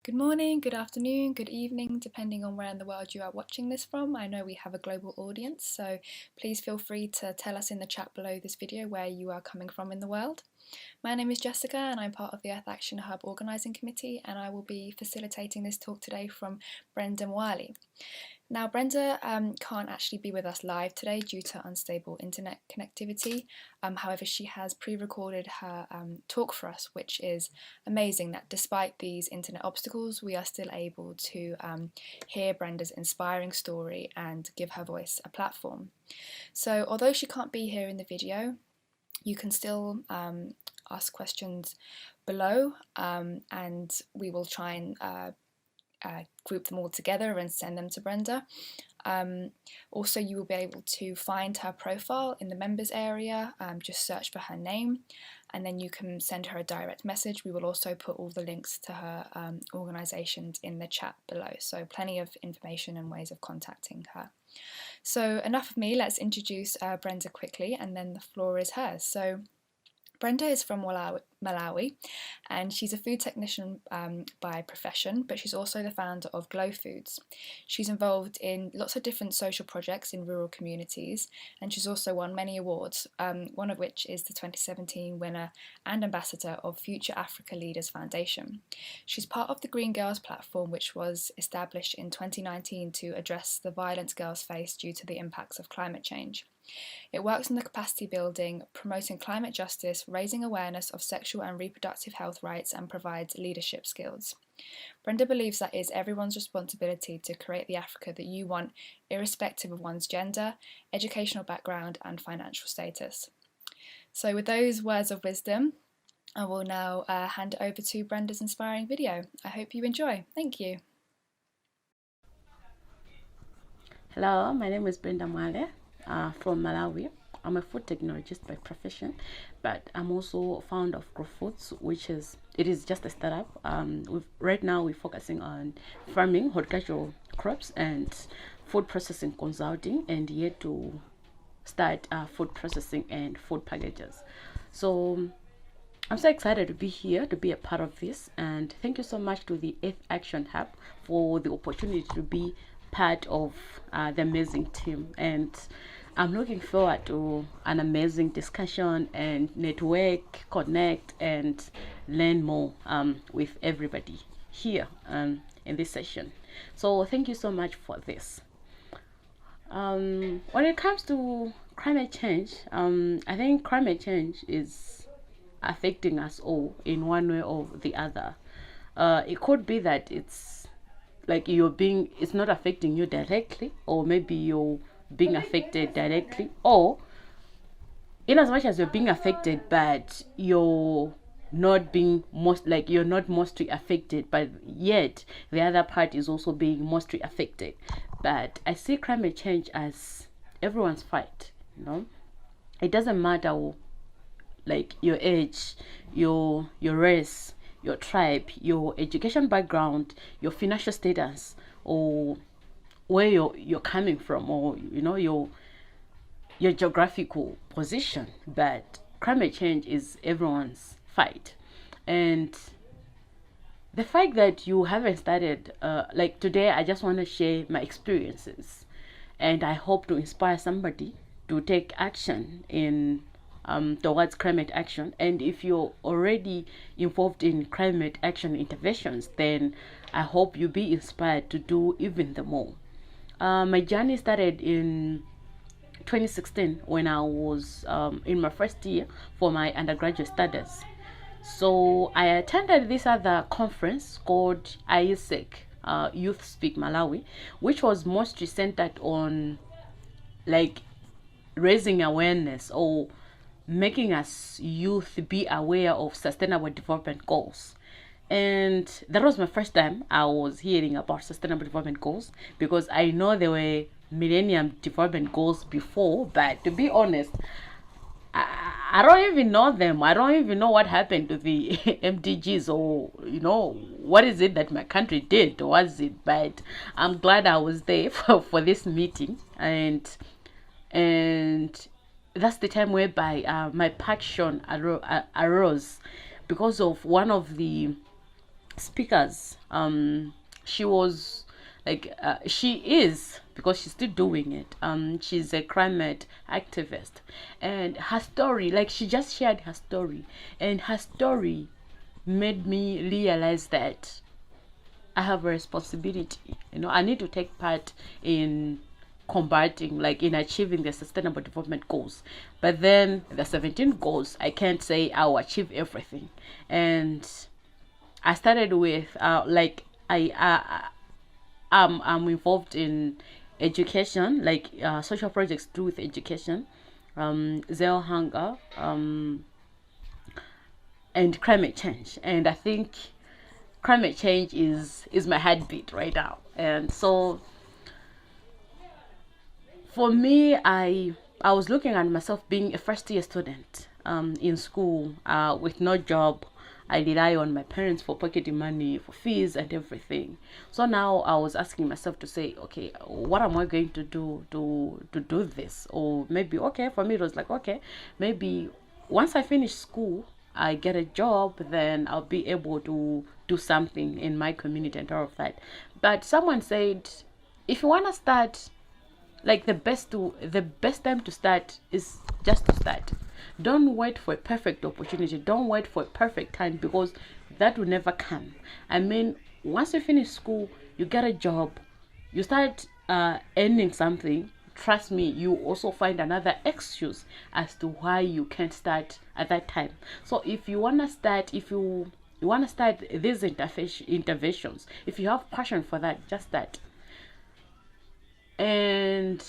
Good morning, good afternoon, good evening, depending on where in the world you are watching this from. I know we have a global audience, so please feel free to tell us in the chat below this video where you are coming from in the world. My name is Jessica and I'm part of the Earth Action Hub Organising Committee, and I will be facilitating this talk today from Brenda Mwale. Now, Brenda can't actually be with us live today due to unstable internet connectivity. However, she has pre-recorded her talk for us, which is amazing that despite these internet obstacles, we are still able to hear Brenda's inspiring story and give her voice a platform. So although she can't be here in the video, you can still ask questions below, and we will try and group them all together and send them to Brenda. Also, you will be able to find her profile in the members area, just search for her name, and then you can send her a direct message. We will also put all the links to her organisations in the chat below, so plenty of information and ways of contacting her. So enough of me, let's introduce Brenda quickly, and then the floor is hers. So Brenda is from Malawi, and she's a food technician by profession, but she's also the founder of Glow Foods. She's involved in lots of different social projects in rural communities, and she's also won many awards, one of which is the 2017 winner and ambassador of Future Africa Leaders Foundation. She's part of the Green Girls platform, which was established in 2019 to address the violence girls face due to the impacts of climate change. It works on the capacity building, promoting climate justice, raising awareness of sexual and reproductive health rights, and provides leadership skills. Brenda believes that it is everyone's responsibility to create the Africa that you want, irrespective of one's gender, educational background, and financial status. So with those words of wisdom, I will now hand it over to Brenda's inspiring video. I hope you enjoy. Thank you. Hello, my name is Brenda Mwale from Malawi. I'm a food technologist by profession, but I'm also founder of Grow Foods, which is just a startup. Right now we're focusing on farming, horticultural crops, and food processing consulting, and yet to start food processing and food packages. So I'm so excited to be here, to be a part of this, and thank you so much to the Earth Action Hub for the opportunity to be part of the amazing team. And I'm looking forward to an amazing discussion and network, connect, and learn more with everybody here in this session. So thank you so much for this. When it comes to climate change, I think climate change is affecting us all in one way or the other. It could be that it's like it's not affecting you directly, or maybe you're being affected directly, or in as much as you're being affected, but you're not mostly affected, but yet the other part is also being mostly affected. But I see climate change as everyone's fight. It doesn't matter like your age, your race, your tribe, your education background, your financial status, or where you're coming from, or your geographical position. But climate change is everyone's fight. And the fact that you haven't started, like today, I just want to share my experiences, and I hope to inspire somebody to take action in towards climate action. And if you're already involved in climate action interventions, then I hope you be inspired to do even the more. My journey started in 2016 when I was in my first year for my undergraduate studies. So I attended this other conference called ISEC, Youth Speak Malawi, which was mostly centered on like raising awareness or making us youth be aware of sustainable development goals. And that was my first time I was hearing about sustainable development goals, because I know there were millennium development goals before, but to be honest, I don't even know them. I don't even know what happened to the MDGs, or what is it that my country did towards it. But I'm glad I was there for this meeting, and that's the time whereby my passion arose because of one of the speakers. She was like she is, because she's still doing it. She's a climate activist, and her story, like she just shared her story, and her story made me realize that I have a responsibility. I need to take part in combating, like in achieving the sustainable development goals. But then the 17 goals, I can't say I'll achieve everything. And I started with I'm involved in education, like social projects do with education, zero hunger, and climate change. And I think climate change is my heartbeat right now. And so for me, I was looking at myself being a first year student in school with no job. I rely on my parents for pocketing money for fees and everything. So now I was asking myself to say, okay, what am I going to do to do this? Or maybe, okay, for me it was like, okay, maybe once I finish school, I get a job, then I'll be able to do something in my community and all of that. But someone said, if you want to start, like the best time to start is just to start. Don't wait for a perfect opportunity, don't wait for a perfect time, because that will never come. I mean, once you finish school, you get a job, you start earning something. Trust me, you also find another excuse as to why you can't start at that time. So if you want to start, if you want to start these interventions, if you have passion for that, just start. And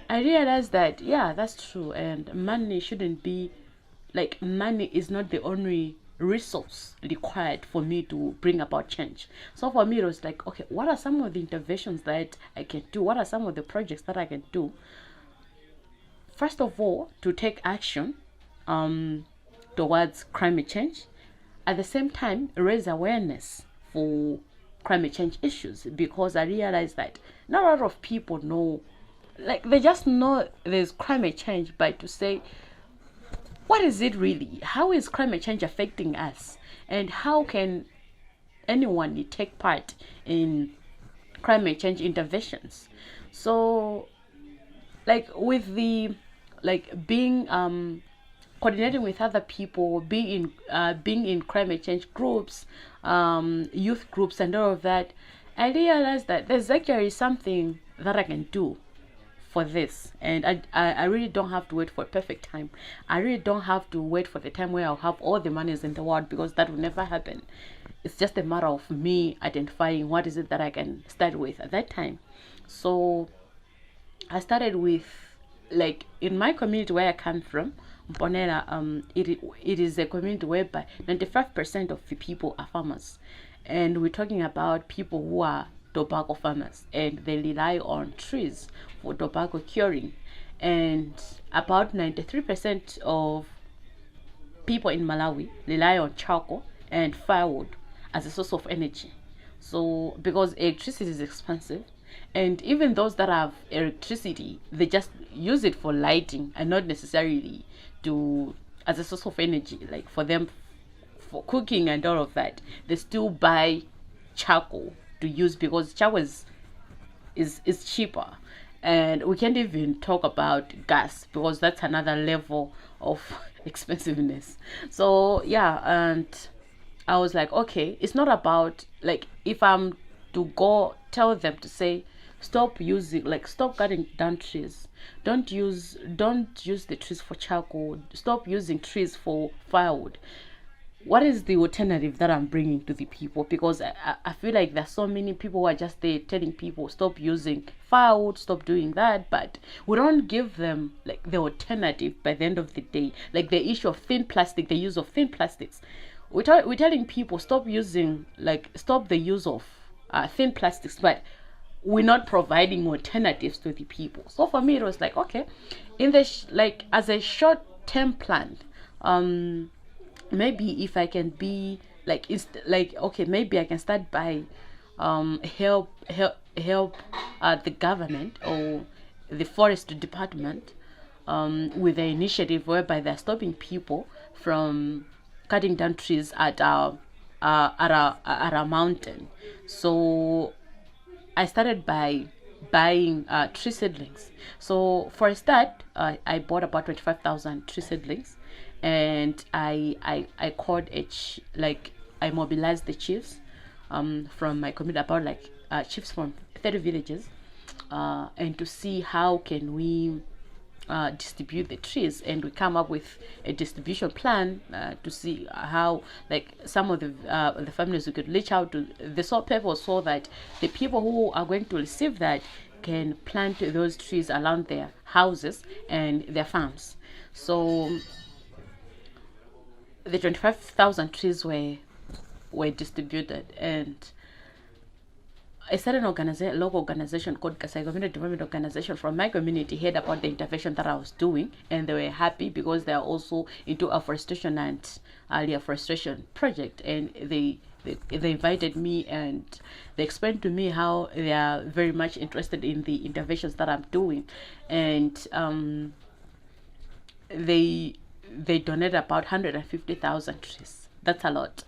I realized that, yeah, that's true. And money shouldn't be, like, money is not the only resource required for me to bring about change. So for me, it was like, okay, what are some of the interventions that I can do? What are some of the projects that I can do? First of all, to take action towards climate change. At the same time, raise awareness for climate change issues, because I realized that not a lot of people know, like they just know there's climate change, but to say, what is it really? How is climate change affecting us? And how can anyone take part in climate change interventions? So, like with the, like being coordinating with other people, being in climate change groups, youth groups, and all of that, I realized that there's actually something that I can do for this. And I really don't have to wait for a perfect time. I really don't have to wait for the time where I'll have all the monies in the world, because that will never happen. It's just a matter of me identifying what is it that I can start with at that time. So I started with, like, in my community where I come from, Mponela, it is a community whereby 95% of the people are farmers, and we're talking about people who are tobacco farmers, and they rely on trees for tobacco curing. And about 93% of people in Malawi rely on charcoal and firewood as a source of energy. So because electricity is expensive, and even those that have electricity, they just use it for lighting and not necessarily to as a source of energy, like for them for cooking and all of that. They still buy charcoal to use, because charcoal is cheaper. And we can't even talk about gas, because that's another level of expensiveness. So yeah, and I was like, okay, it's not about, like, if I'm to go tell them to say, stop using, like, stop cutting down trees, don't use the trees for charcoal, stop using trees for firewood. What is the alternative that I'm bringing to the people? Because I feel like there's so many people who are just there telling people stop using firewood, stop doing that, but we don't give them, like, the alternative by the end of the day. Like the issue of thin plastic, the use of thin plastics. We're telling people stop using, like, stop the use of thin plastics, but we're not providing alternatives to the people. So for me, it was like, okay, in the like, as a short-term plan, maybe if I can be like, it's like, okay, maybe I can start by help the government or the forest department with an initiative whereby they're stopping people from cutting down trees at at a mountain. So I started by buying tree seedlings. So for a start, I bought about 25,000 tree seedlings, and I called I mobilized the chiefs from my community, about chiefs from 30 villages, and to see how can we distribute the trees, and we come up with a distribution plan to see how, like, some of the families we could reach out to. The sole purpose so that the people who are going to receive that can plant those trees around their houses and their farms. So the 25,000 trees were distributed, and I started an local organization called Kasai Community Development Organization from my community, heard about the intervention that I was doing, and they were happy because they are also into afforestation and early afforestation project, and they invited me, and they explained to me how they are very much interested in the interventions that I'm doing, and they donated about 150,000 trees. That's a lot.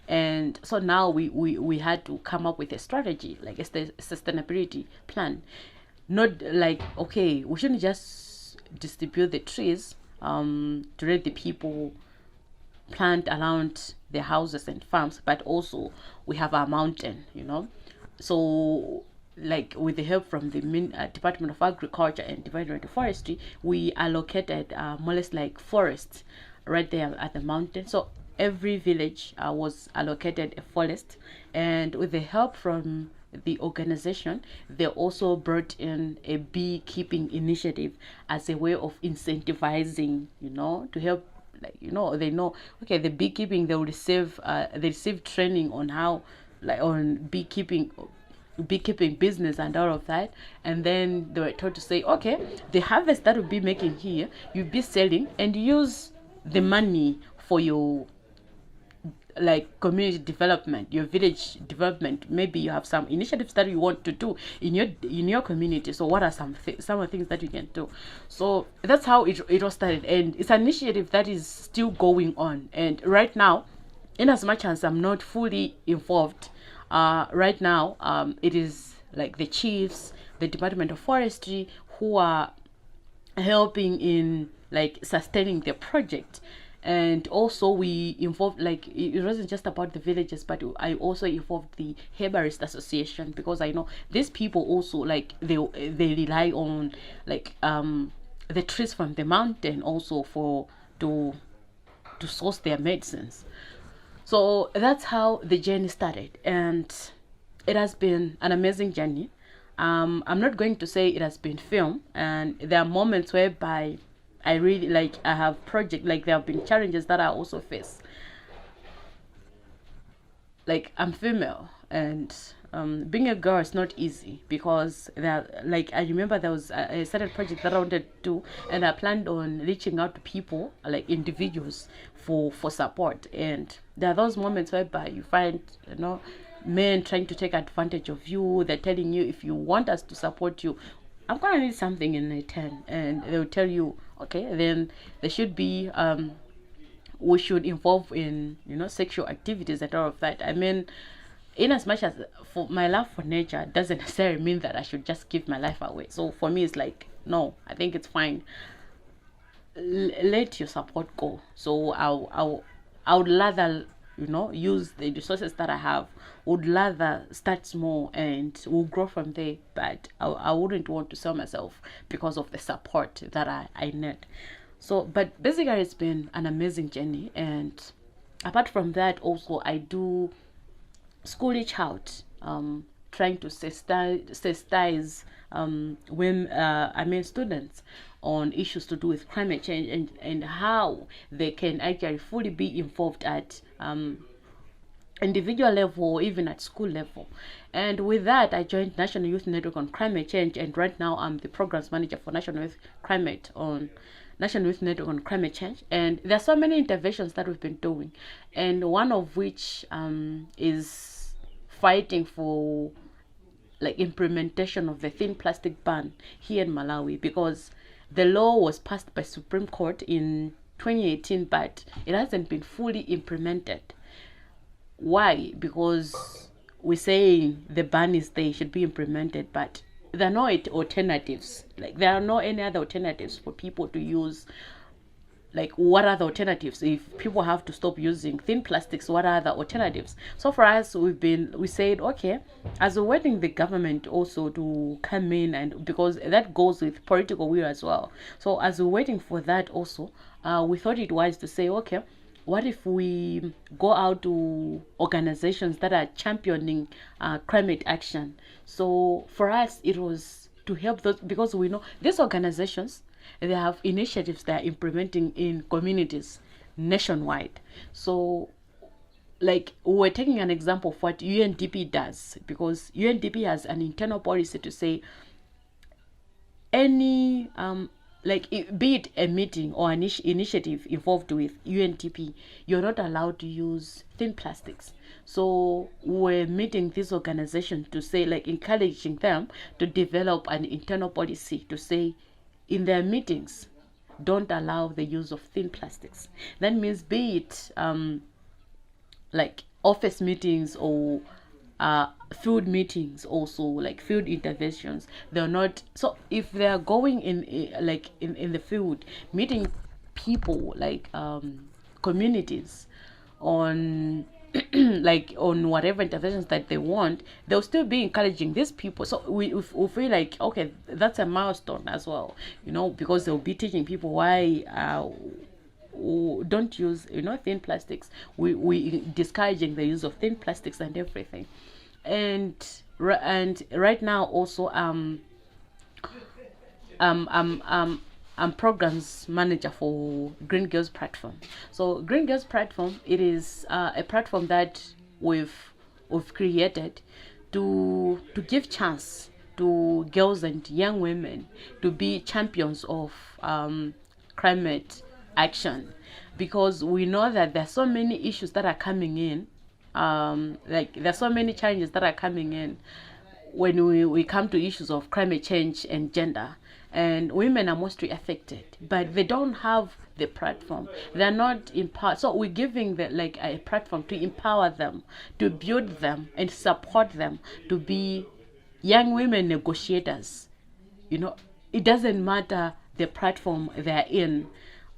And so now we had to come up with a strategy, like a sustainability plan. Not like, okay, we shouldn't just distribute the trees to let the people plant around their houses and farms, but also we have our mountain, So, like, with the help from the Department of Agriculture and Department of Forestry, we allocated more or less like forests right there at the mountain. So every village was allocated a forest, and with the help from the organization, they also brought in a beekeeping initiative as a way of incentivizing, to help, they know, okay, the beekeeping, they receive training on how, like, on beekeeping business and all of that, and then they were told to say, okay, the harvest that will be making here, you'll be selling, and use the money for your, like, community development, your village development. Maybe you have some initiatives that you want to do in your community. So what are some of the things that you can do? So that's how it was started, and it's an initiative that is still going on. And right now, in as much as I'm not fully involved, right now, it is like the chiefs, the Department of Forestry, who are helping in, like, sustaining the project. And also we involved, like, it wasn't just about the villages, but I also involved the herbalist association, because I know these people also, like, they rely on, like, the trees from the mountain also to source their medicines. So that's how the journey started, and it has been an amazing journey. I'm not going to say it has been filmed, and there are moments whereby I really, like, I have project, like, there have been challenges that I also face. Like, I'm female, and being a girl is not easy, because like, I remember there was a certain project that I wanted to do, and I planned on reaching out to people, like individuals, for support. And there are those moments whereby you find, men trying to take advantage of you. They're telling you, if you want us to support you, I'm gonna need something in return, and they'll tell you, okay, then there should be we should involve in, sexual activities and all of that. I mean, in as much as, for my love for nature doesn't necessarily mean that I should just give my life away. So for me, it's like, no, I think it's fine. Let your support go. So I would rather, use the resources that I have, would rather start small and we'll grow from there. But I wouldn't want to sell myself because of the support that I need. So, but basically, it's been an amazing journey. And apart from that, also, I do school reach out, trying to sensitize students on issues to do with climate change, and how they can actually fully be involved at individual level, or even at school level. And with that, I joined National Youth Network on Climate Change, and right now I'm the programs manager for National Youth Network on Climate Change. And there are so many interventions that we've been doing, and one of which is fighting for, like, implementation of the thin plastic ban here in Malawi, because the law was passed by Supreme Court in 2018, but it hasn't been fully implemented. Why? Because we're saying the ban is there, should be implemented, but there are no alternatives. Like, there are no any other alternatives for people to use. Like, what are the alternatives? If people have to stop using thin plastics, what are the alternatives? So for us, we said, okay, as we're waiting the government also to come in, and because that goes with political will as well. So as we're waiting for that also, we thought it wise to say, okay, what if we go out to organizations that are championing climate action? So for us, it was to help those, because we know these organizations, they have initiatives they are implementing in communities nationwide. So, like, we're taking an example of what UNDP does, because UNDP has an internal policy to say any be it a meeting or an initiative involved with UNDP, you're not allowed to use thin plastics. So we're meeting this organization to say, like, encouraging them to develop an internal policy to say in their meetings, don't allow the use of thin plastics. That means, be it like office meetings or field meetings, also like field interventions, they're not, so if they are going in like in the field, meeting people, like communities on like on whatever interventions that they want, they'll still be encouraging these people. So we feel like, okay, that's a milestone as well, because they'll be teaching people why don't use thin plastics. We discouraging the use of thin plastics and everything. And right now also I'm programs manager for Green Girls Platform. So Green Girls Platform, it is a platform that we've created to give chance to girls and young women to be champions of climate action, because we know that there's so many issues that are coming in, like there's so many challenges that are coming in when we come to issues of climate change and gender, and women are mostly affected, but they don't have the platform. They're not empowered. So we're giving them like a platform to empower them, to build them and support them to be young women negotiators. It doesn't matter the platform they're in,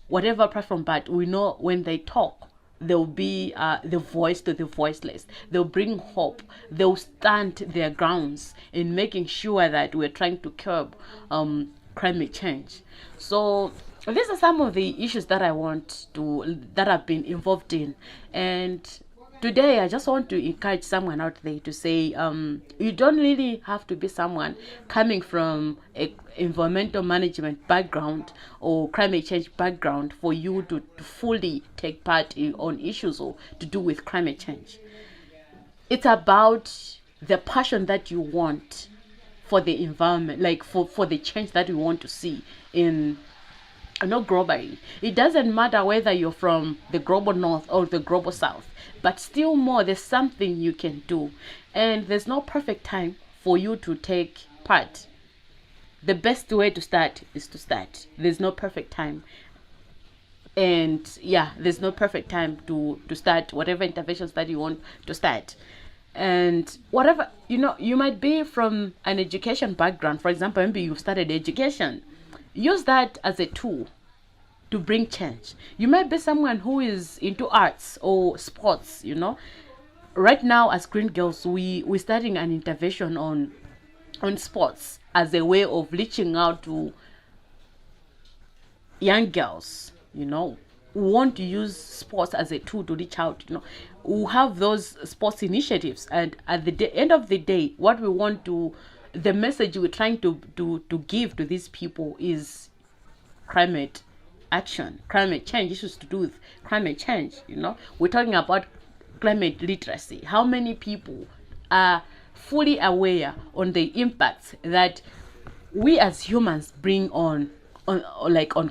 whatever platform, but we know when they talk, they'll be the voice to the voiceless. They'll bring hope. They'll stand their grounds in making sure that we're trying to curb climate change. So these are some of the issues that that I've been involved in. And today I just want to encourage someone out there to say, you don't really have to be someone coming from a environmental management background or climate change background for you to fully take part on issues or to do with climate change. It's about the passion that you want for the environment, like for the change that we want to see in globally. It doesn't matter whether you're from the global north or the global south, but still more, there's something you can do, and there's no perfect time for you to take part. The best way to start is to start. There's no perfect time. And there's no perfect time to start whatever interventions that you want to start. And whatever, you might be from an education background. For example, maybe you've started education. Use that as a tool to bring change. You might be someone who is into arts or sports. Right now as Green Girls, we're starting an intervention on sports as a way of reaching out to young girls, who want to use sports as a tool to reach out, who have those sports initiatives. And at the end of the day, what we want to, the message we're trying to give to these people is climate action, climate change, issues to do with climate change. We're talking about climate literacy. How many people are fully aware on the impacts that we as humans bring on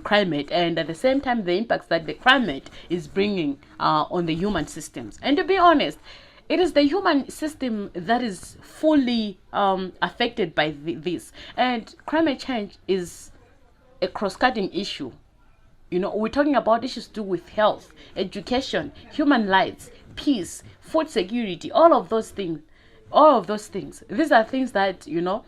climate, and at the same time the impacts that the climate is bringing on the human systems? And to be honest, it is the human system that is fully affected by this, and climate change is a cross-cutting issue. We're talking about issues to do with health, education, human rights, peace, food security, all of those things. These are things that, you know,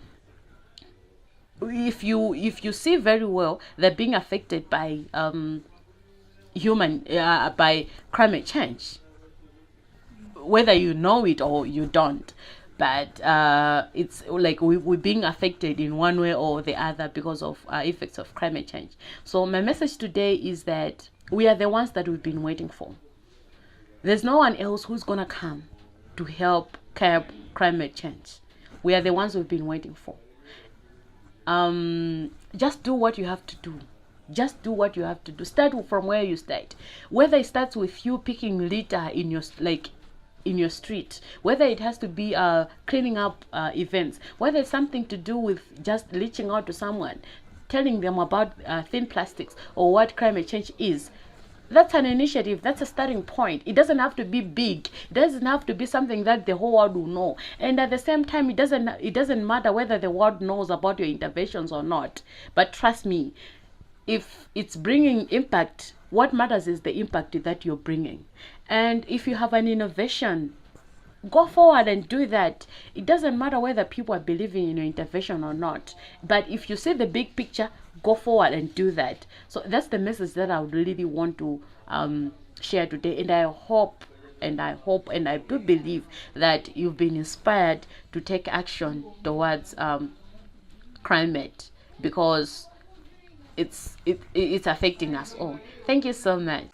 if you see very well, they're being affected by by climate change, whether you know it or you don't. But it's like we're being affected in one way or the other because of effects of climate change. So my message today is that we are the ones that we've been waiting for. There's no one else who's gonna come to help curb climate change. We are the ones we've been waiting for. Just do what you have to do. Just do what you have to do. Start from where you start. Whether it starts with you picking litter in your street, whether it has to be cleaning up events, whether it's something to do with just reaching out to someone, telling them about thin plastics or what climate change is. That's an initiative. That's a starting point. It doesn't have to be big. It doesn't have to be something that the whole world will know. And at the same time, it doesn't matter whether the world knows about your interventions or not. But trust me, if it's bringing impact, what matters is the impact that you're bringing. And if you have an innovation, go forward and do that. It doesn't matter whether people are believing in your intervention or not. But if you see the big picture, go forward and do that. So that's the message that I would really want to share today. And I hope and I do believe that you've been inspired to take action towards climate, because it's affecting us all. Thank you so much.